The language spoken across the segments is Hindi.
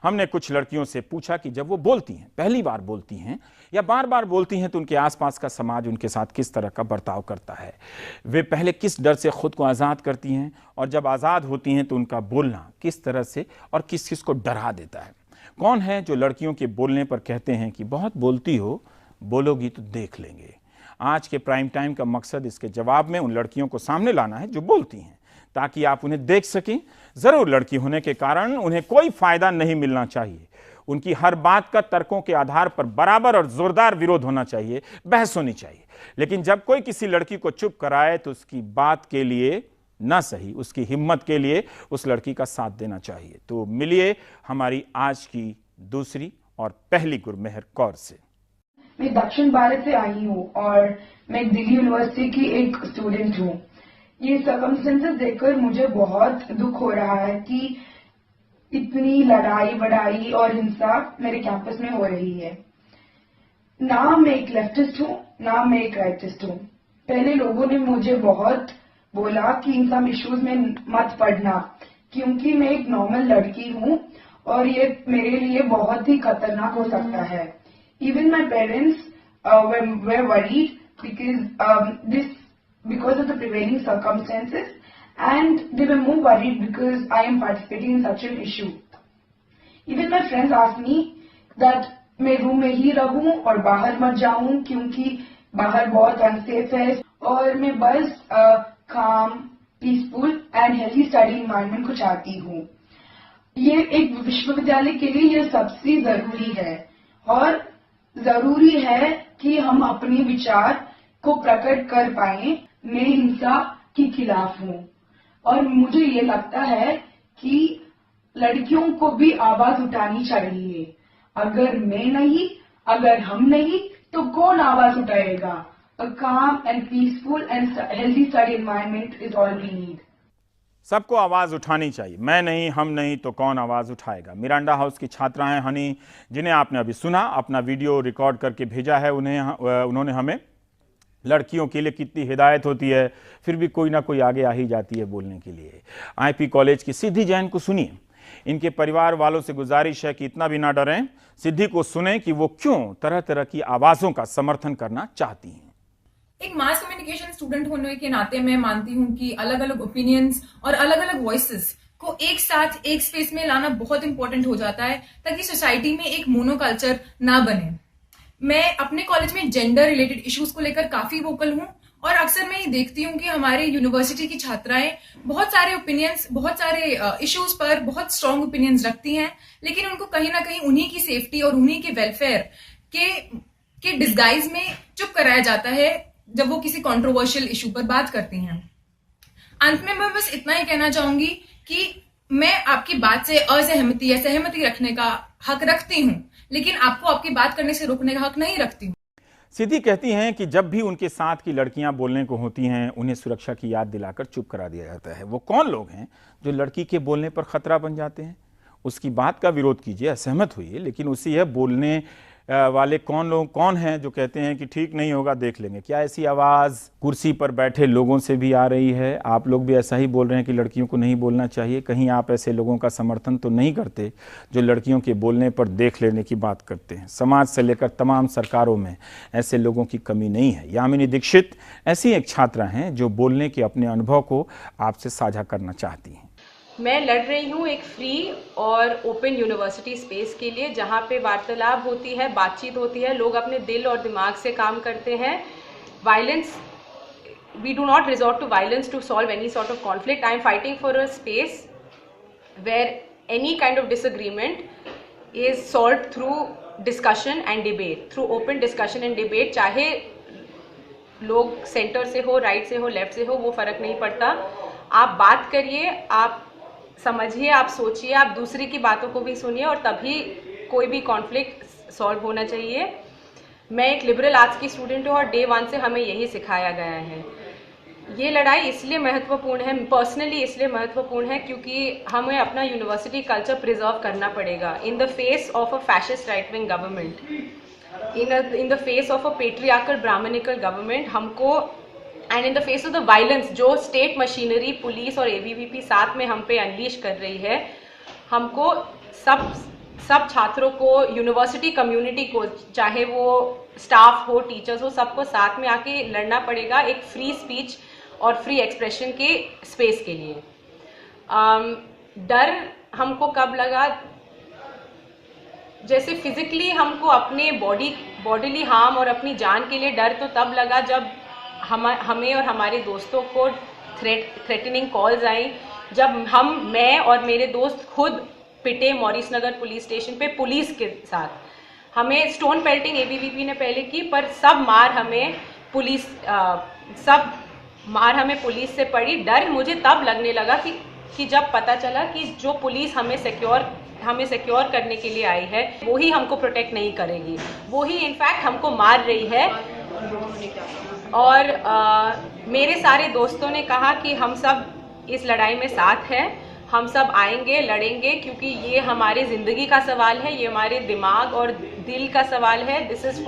हमने कुछ लड़कियों से पूछा कि जब वो बोलती हैं, पहली बार बोलती हैं या बार बार बोलती हैं, तो उनके आसपास का समाज उनके साथ किस तरह का बर्ताव करता है, वे पहले किस डर से खुद को आज़ाद करती हैं और जब आज़ाद होती हैं तो उनका बोलना किस तरह से और किस किस को डरा देता है। कौन है जो लड़कियों के बोलने पर कहते हैं कि बहुत बोलती हो, बोलोगी तो देख लेंगे। आज के प्राइम टाइम का मकसद इसके जवाब में उन लड़कियों को सामने लाना है जो बोलती हैं, ताकि आप उन्हें देख सकें। जरूर लड़की होने के कारण उन्हें कोई फायदा नहीं मिलना चाहिए, उनकी हर बात का तर्कों के आधार पर बराबर और जोरदार विरोध होना चाहिए, बहस होनी चाहिए। लेकिन जब कोई किसी लड़की को चुप कराए तो उसकी बात के लिए ना सही, उसकी हिम्मत के लिए उस लड़की का साथ देना चाहिए। तो मिलिए हमारी आज की दूसरी और पहली गुरमेहर कौर से। मैं दक्षिण भारत से आई हूँ और मैं दिल्ली यूनिवर्सिटी की एक स्टूडेंट हूँ। ये सर्कमस्टेंसेस देखकर मुझे बहुत दुख हो रहा है कि इतनी लड़ाई बढ़ाई और हिंसा मेरे कैंपस में हो रही है। ना मैं एक लेफ्टिस्ट हूँ, ना मैं एक राइटिस्ट हूँ। पहले लोगों ने मुझे बहुत बोला कि इन सब इश्यूज में मत पढ़ना, क्योंकि मैं एक नॉर्मल लड़की हूँ और ये मेरे लिए बहुत ही खतरनाक हो सकता है। Even my parents were worried because of the prevailing circumstances, and they were more worried because I am participating in such an issue. Even my friends asked me that मैं रूम में ही रहूं और बाहर मत जाऊं, क्योंकि बाहर बहुत अनसेफ है और मैं बस calm, peaceful and healthy study environment को चाहती हूँ। ये एक विश्वविद्यालय के लिए ये सबसे जरूरी है और जरूरी है कि हम अपने विचार को प्रकट कर पाएं। मैं हिंसा के खिलाफ हूँ और मुझे ये लगता है कि लड़कियों को भी आवाज उठानी चाहिए। अगर मैं नहीं, अगर हम नहीं, तो कौन आवाज उठाएगा? A calm and peaceful and healthy study environment is all we need. सबको आवाज़ उठानी चाहिए, मैं नहीं, हम नहीं, तो कौन आवाज़ उठाएगा। मिरांडा हाउस की छात्रा हैं हनी, जिन्हें आपने अभी सुना, अपना वीडियो रिकॉर्ड करके भेजा है उन्होंने हमें। लड़कियों के लिए कितनी हिदायत होती है, फिर भी कोई ना कोई आगे आ ही जाती है बोलने के लिए। आईपी कॉलेज की सिद्धि जैन को सुनिए। इनके परिवार वालों से गुजारिश है कि इतना भी ना डरें, सिद्धि को सुने कि वो क्यों तरह तरह की आवाज़ों का समर्थन करना चाहती हैं। एक मास कम्युनिकेशन स्टूडेंट होने के नाते मैं मानती हूँ कि अलग अलग ओपिनियंस और अलग अलग वॉइसेस को एक साथ एक स्पेस में लाना बहुत इंपॉर्टेंट हो जाता है, ताकि सोसाइटी में एक मोनोकल्चर ना बने। मैं अपने कॉलेज में जेंडर रिलेटेड इश्यूज को लेकर काफी वोकल हूँ और अक्सर मैं ये देखती हूँ कि हमारे यूनिवर्सिटी की छात्राएं बहुत सारे ओपिनियंस, बहुत सारे इश्यूज पर बहुत स्ट्रॉन्ग ओपिनियंस रखती हैं, लेकिन उनको कहीं ना कहीं उन्हीं की सेफ्टी और उन्हीं के वेलफेयर के डिस्गाइज में चुप कराया जाता है जब वो किसी कंट्रोवर्शियल इशू पर बात करती हैं। अंत में मैं बस इतना ही कहना चाहूंगी कि मैं आपकी बात से असहमति या सहमति रखने का हक रखती हूं, लेकिन आपको आपकी बात करने से रोकने का हक नहीं रखती हूं। सिद्धि कहती हैं कि जब भी उनके साथ की लड़कियां बोलने को होती हैं, उन्हें सुरक्षा की याद दिलाकर चुप करा दिया जाता है। वो कौन लोग हैं जो लड़की के बोलने पर खतरा बन जाते हैं? उसकी बात का विरोध कीजिए, असहमत होइए, लेकिन उसी यह बोलने वाले कौन हैं जो कहते हैं कि ठीक नहीं होगा, देख लेंगे। क्या ऐसी आवाज़ कुर्सी पर बैठे लोगों से भी आ रही है? आप लोग भी ऐसा ही बोल रहे हैं कि लड़कियों को नहीं बोलना चाहिए? कहीं आप ऐसे लोगों का समर्थन तो नहीं करते जो लड़कियों के बोलने पर देख लेने की बात करते हैं? समाज से लेकर तमाम सरकारों में ऐसे लोगों की कमी नहीं है। यामिनी दीक्षित ऐसी एक छात्रा हैं जो बोलने के अपने अनुभव को आपसे साझा करना चाहती हैं। मैं लड़ रही हूँ एक फ्री और ओपन यूनिवर्सिटी स्पेस के लिए, जहाँ पे वार्तालाप होती है, बातचीत होती है, लोग अपने दिल और दिमाग से काम करते हैं। Violence, we do not resort to violence to solve any sort of conflict. I am fighting for a space where any kind of disagreement is solve through discussion and debate, through open discussion and debate. चाहे लोग सेंटर से हो, राइट से हो, लेफ्ट से हो, वो फर्क नहीं पड़ता। आप बात करिए, आप समझिए, आप सोचिए, आप दूसरे की बातों को भी सुनिए और तभी कोई भी कॉन्फ्लिक्ट सॉल्व होना चाहिए। मैं एक लिबरल आर्ट्स की स्टूडेंट हूँ और डे 1 से हमें यही सिखाया गया है। ये लड़ाई इसलिए महत्वपूर्ण है, पर्सनली इसलिए महत्वपूर्ण है, क्योंकि हमें अपना यूनिवर्सिटी कल्चर प्रिजर्व करना पड़ेगा in the face of a fascist right wing government, in the face of a patriarchal Brahmanical government. हमको and in the face of the violence जो स्टेट मशीनरी, पुलिस और एबीवीपी साथ में हम पे अनलीश कर रही है, हमको सब सब छात्रों को, यूनिवर्सिटी कम्युनिटी को, चाहे वो स्टाफ हो, टीचर्स हो, सबको साथ में आके लड़ना पड़ेगा एक फ्री स्पीच और फ्री एक्सप्रेशन के स्पेस के लिए। डर हमको कब लगा, जैसे फिजिकली हमको अपने बॉडीली हार्म और अपनी जान के लिए डर तो तब लगा जब हमें और हमारे दोस्तों को थ्रेटनिंग कॉल्स आई, जब मैं और मेरे दोस्त खुद पिटे मॉरिस नगर पुलिस स्टेशन पे पुलिस के साथ। हमें स्टोन पेल्टिंग एबीवीपी ने पहले की, पर सब मार हमें पुलिस से पड़ी। डर मुझे तब लगने लगा कि जब पता चला कि जो पुलिस हमें सिक्योर करने के लिए आई है वो ही हमको प्रोटेक्ट नहीं करेगी, वो ही इनफैक्ट हमको मार रही है। और मेरे सारे दोस्तों ने कहा कि हम सब इस लड़ाई में साथ हैं, हम सब आएंगे, लड़ेंगे, क्योंकि ये हमारे ज़िंदगी का सवाल है, ये हमारे दिमाग और दिल का सवाल है। This is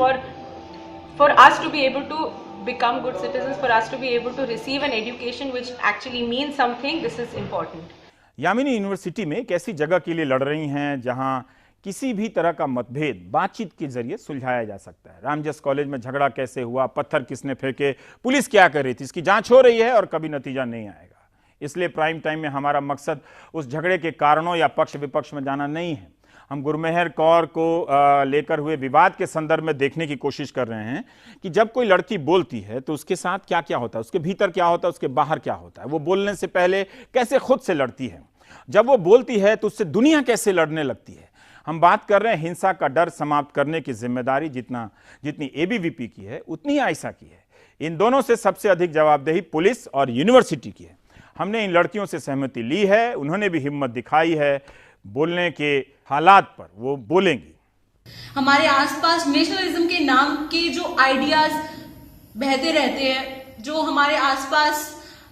for us to be able to become good citizens, for us to be able to receive an education which actually means something. This is important. Yamini university में एक ऐसी जगह के लिए लड़ रही हैं जहां किसी भी तरह का मतभेद बातचीत के जरिए सुलझाया जा सकता है। रामजस कॉलेज में झगड़ा कैसे हुआ, पत्थर किसने फेंके, पुलिस क्या कर रही थी, इसकी जांच हो रही है और कभी नतीजा नहीं आएगा। इसलिए प्राइम टाइम में हमारा मकसद उस झगड़े के कारणों या पक्ष विपक्ष में जाना नहीं है। हम गुरमेहर कौर को लेकर हुए विवाद के संदर्भ में देखने की कोशिश कर रहे हैं कि जब कोई लड़की बोलती है तो उसके साथ क्या क्या होता है, उसके भीतर क्या होता है, उसके बाहर क्या होता है, वो बोलने से पहले कैसे खुद से लड़ती है, जब वो बोलती है तो उससे दुनिया कैसे लड़ने लगती है। हम बात कर रहे हैं हिंसा का डर समाप्त करने की जिम्मेदारी जितनी एबीवीपी की है उतनी ही आयशा की है। इन दोनों से सबसे अधिक जवाबदेही पुलिस और यूनिवर्सिटी की है। हमने इन लड़कियों से सहमति ली है, उन्होंने भी हिम्मत दिखाई है, बोलने के हालात पर वो बोलेंगी। हमारे आसपास नेशनलिज्म के नाम के जो आइडियाज बहते रहते हैं, जो हमारे आसपास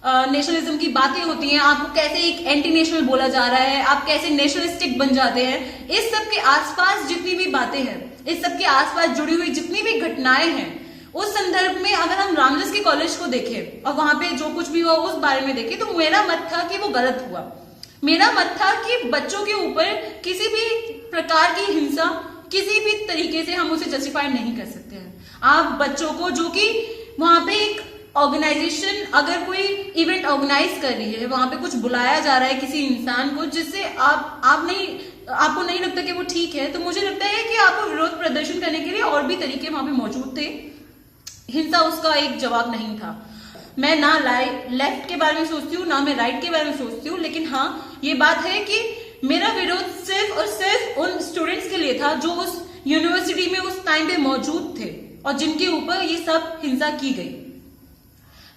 नेशनलिज्म की बातें होती हैं, आपको कैसे एक एंटी नेशनल बोला जा रहा है, आप कैसे नेशनलिस्टिक बन जाते हैं, इस सब के आसपास जितनी भी बातें हैं, इस सब के आसपास जुड़ी हुई जितनी भी घटनाएं हैं, उस संदर्भ में अगर हम रामजस के कॉलेज को देखें और वहां पे जो कुछ भी हुआ उस बारे में देखें, तो मेरा मत था कि वो गलत हुआ। मेरा मत था कि बच्चों के ऊपर किसी भी प्रकार की हिंसा किसी भी तरीके से हम उसे जस्टिफाई नहीं कर सकते हैं। आप बच्चों को, जो कि वहां पे एक ऑर्गेनाइजेशन अगर कोई इवेंट ऑर्गेनाइज कर रही है, वहां पे कुछ बुलाया जा रहा है किसी इंसान को जिससे आपको नहीं लगता कि वो ठीक है, तो मुझे लगता है कि आपको विरोध प्रदर्शन करने के लिए और भी तरीके वहां पे मौजूद थे। हिंसा उसका एक जवाब नहीं था। मैं ना लेफ्ट के बारे में सोचती हूँ, ना मैं राइट के बारे में सोचती हूँ, लेकिन हाँ ये बात है कि मेरा विरोध सिर्फ और सिर्फ उन स्टूडेंट्स के लिए था जो उस यूनिवर्सिटी में उस टाइम पे मौजूद थे और जिनके ऊपर ये सब हिंसा की गई।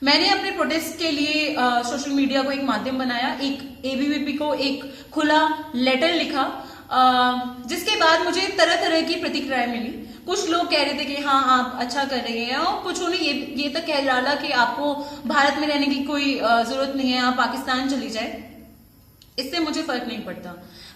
मैंने अपने प्रोटेस्ट के लिए सोशल मीडिया को एक माध्यम बनाया, एक एबीवीपी को एक खुला लेटर लिखा, जिसके बाद मुझे तरह तरह की प्रतिक्रियाएं मिली। कुछ लोग कह रहे थे कि हाँ आप अच्छा कर रहे हैं, और कुछ ने ये तक कह डाला कि आपको भारत में रहने की कोई जरूरत नहीं है, आप पाकिस्तान चली जाए। इससे मुझे फर्क नहीं पड़ता।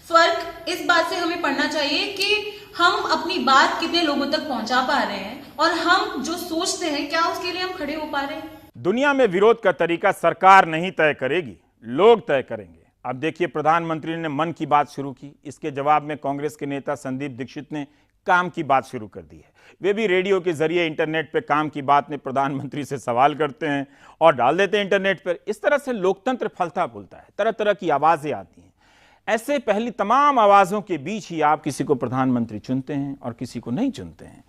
फर्क इस बात से हमें पड़ना चाहिए कि हम अपनी बात कितने लोगों तक पहुंचा पा रहे हैं और हम जो सोचते हैं क्या उसके लिए हम खड़े हो पा रहे हैं। दुनिया में विरोध का तरीका सरकार नहीं तय करेगी, लोग तय करेंगे। अब देखिए, प्रधानमंत्री ने मन की बात शुरू की, इसके जवाब में कांग्रेस के नेता संदीप दीक्षित ने काम की बात शुरू कर दी है। वे भी रेडियो के जरिए इंटरनेट पे काम की बात में प्रधानमंत्री से सवाल करते हैं और डाल देते हैं इंटरनेट पर। इस तरह से लोकतंत्र फलता फूलता है, तरह तरह की आवाजें आती हैं। ऐसे पहली तमाम आवाजों के बीच ही आप किसी को प्रधानमंत्री चुनते हैं और किसी को नहीं चुनते हैं।